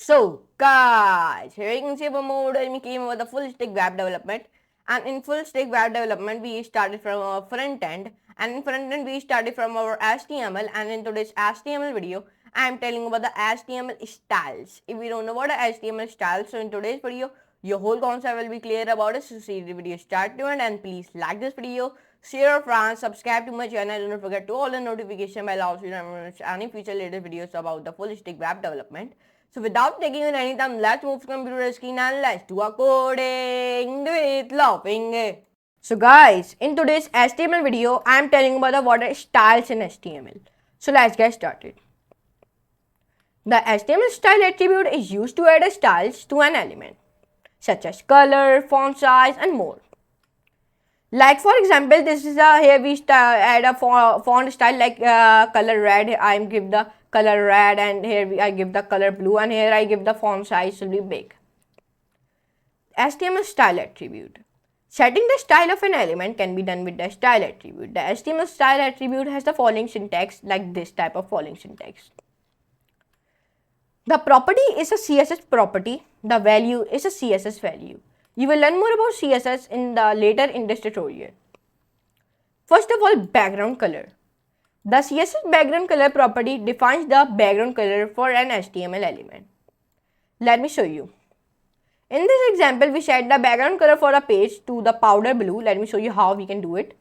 So guys, here you can see our mode and we came over the full stack web development. And in full stack web development, we started from our front end. And in front end, we started from our HTML. And in today's HTML video, I am telling about the HTML styles. If you don't know what are HTML styles, so in today's video, your whole concept will be clear about it. So see the video start to end, and please like this video, share your friends, subscribe to my channel, don't forget to all the notification bell also to never miss any future latest videos about the full stack web development. So without taking any time, let's move to computer screen and let's do a coding with laughing. So guys, in today's HTML video, I am telling about the what are styles in HTML. So let's get started. The HTML style attribute is used to add styles to an element, such as color, font size, and more. Like for example, this is here we add a font style like color red. I give the color red, and here I give the color blue, and here I give the font size will be big. HTML style attribute. Setting the style of an element can be done with the style attribute. The HTML style attribute has the following syntax, like this type of following syntax. The property is a CSS property. The value is a CSS value. You will learn more about CSS in the later in this tutorial. First of all, background color. The CSS background color property defines the background color for an HTML element. Let me show you. In this example, we set the background color for a page to the powder blue. Let me show you how we can do it.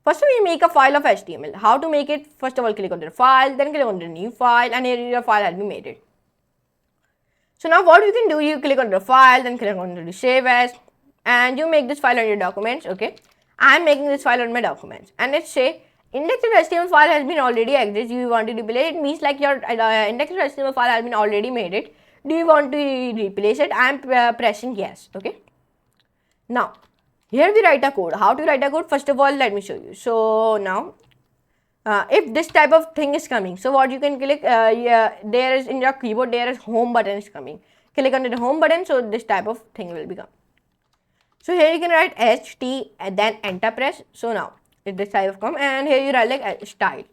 First, we make a file of HTML. How to make it? First of all, click on the file, then click on the new file, and here your file has been made it. So now what you can do, you click on the file, then click on the save as, and you make this file on your documents. Okay, I am making this file on my documents, and let's say index.html file has been already exists. You want to replace it, means like your index.html file has been already made it. Do you want to replace it? I am pressing yes. Okay. Now here we write a code. How to write a code? First of all, let me show you. So now if this type of thing is coming, so what you can click, there is in your keyboard, there is home button is coming. Click on the home button, so this type of thing will become. So here you can write HT and then enter press. So now if this type of come, and here you write like style.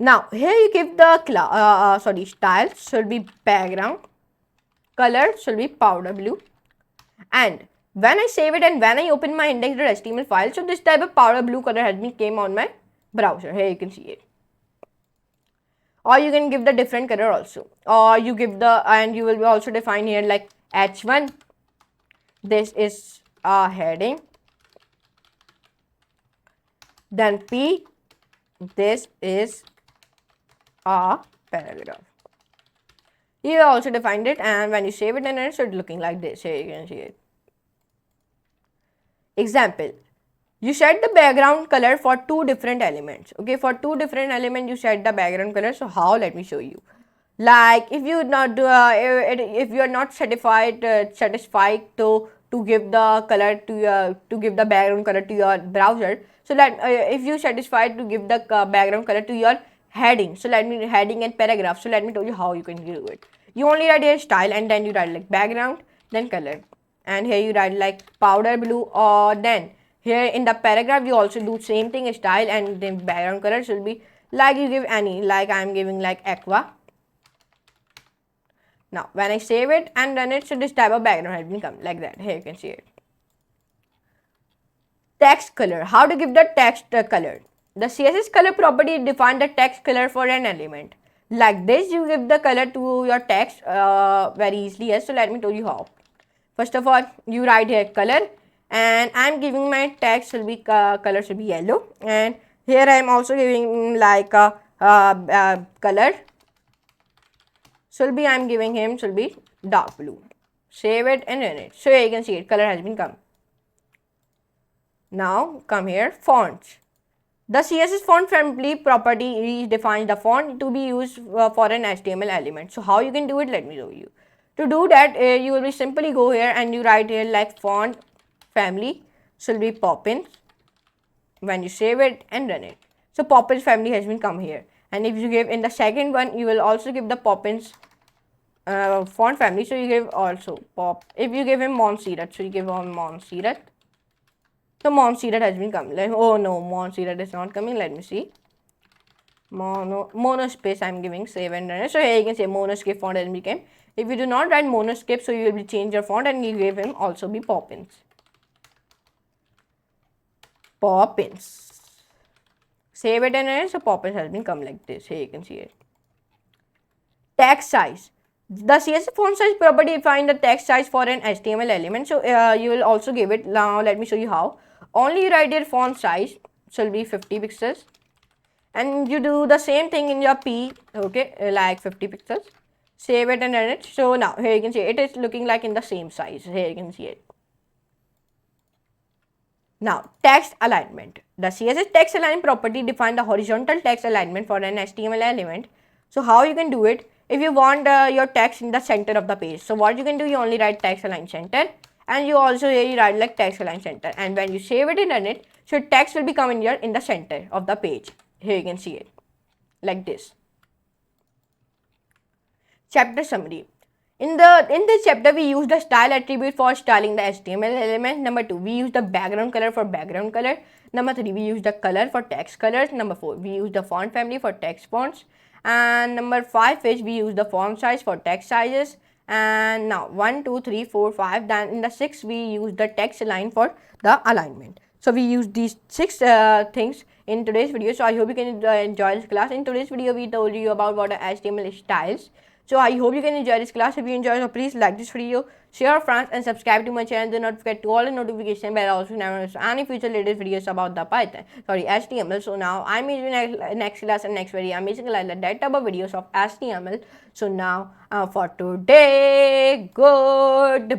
Now here you give the style should be background, color should be powder blue, and when I save it and when I open my index.html file, so this type of powder blue color has been came on my browser. Here you can see it. Or you can give the different color also. Or you give the, and you will be also define here like H1. This is a heading. Then P. This is a paragraph. You also defined it, and when you save it, then it should looking like this. Here you can see it. Example, you set the background color for two different elements. Okay, for two different elements you set the background color. So how? Let me show you. Like if you not if you are not satisfied to give the color to your give the background color to your browser. So that if you satisfied to give the background color to your heading. So let me heading and paragraph. So let me tell you how you can do it. You only write here style, and then you write like background, then color. And here you write like powder blue, or then here in the paragraph you also do same thing, style, and then background color should be like you give any, like I am giving like aqua. Now when I save it and run it, so this type of background has been come like that. Here you can see it. Text color. How to give the text color? The CSS color property define the text color for an element. Like this, you give the color to your text very easily. Yes, so let me tell you how. First of all, you write here color, and I am giving my text will be color should be yellow, and here I am also giving like a color should be, I am giving him should be dark blue. Save it and run it. So here you can see it, color has been come. Now come here, fonts. The CSS font family property defines the font to be used for an HTML element. So how you can do it? Let me show you. To do that, you will be simply go here and you write here like font family should be Poppins. When you save it and run it, so Poppins family has been come here. And if you give in the second one, you will also give the Poppins font family. So you give also pop. If you give him Montserrat, so you give on Montserrat. So Montserrat has been come. Like, oh no, Montserrat is not coming. Let me see. monospace I'm giving, save and run it. So here you can say monoscape font has became. If you do not write monoscape, so you will be change your font and you give him also be Poppins. Poppins. Save it and run it. So Poppins has been come like this. Here you can see it. Text size. The CSS font size property defines the text size for an HTML element. So you will also give it. Now let me show you how. Only you write your font size shall be 50 pixels. And you do the same thing in your P, okay, like 50 pixels. Save it and run it. So now here you can see it is looking like in the same size. Here you can see it. Now text alignment. The CSS text align property define the horizontal text alignment for an HTML element. So how you can do it? If you want your text in the center of the page, so what you can do, you only write text align center, and you also here you write like text align center, and when you save it and run it, so text will be coming here in the center of the page. Here you can see it like this. Chapter summary. In this chapter, we use the style attribute for styling the HTML element. Number 2, we use the background color for background color. Number 3, we use the color for text colors. Number 4, we use the font family for text fonts. And number 5 is we use the font size for text sizes. And now 1, 2, 3, 4, 5. Then in the 6, we use the text align for the alignment. So we use these 6 things in today's video. So I hope you can enjoy this class. In today's video, we told you about what are HTML styles. So I hope you can enjoy this class. If you enjoy, so please like this video, share with friends, and subscribe to my channel. Do not forget to all the notification bell also never miss any future latest videos about the HTML. So now I'm using next class and next video. I'm basically like that type of videos of HTML. So now for today, goodbye.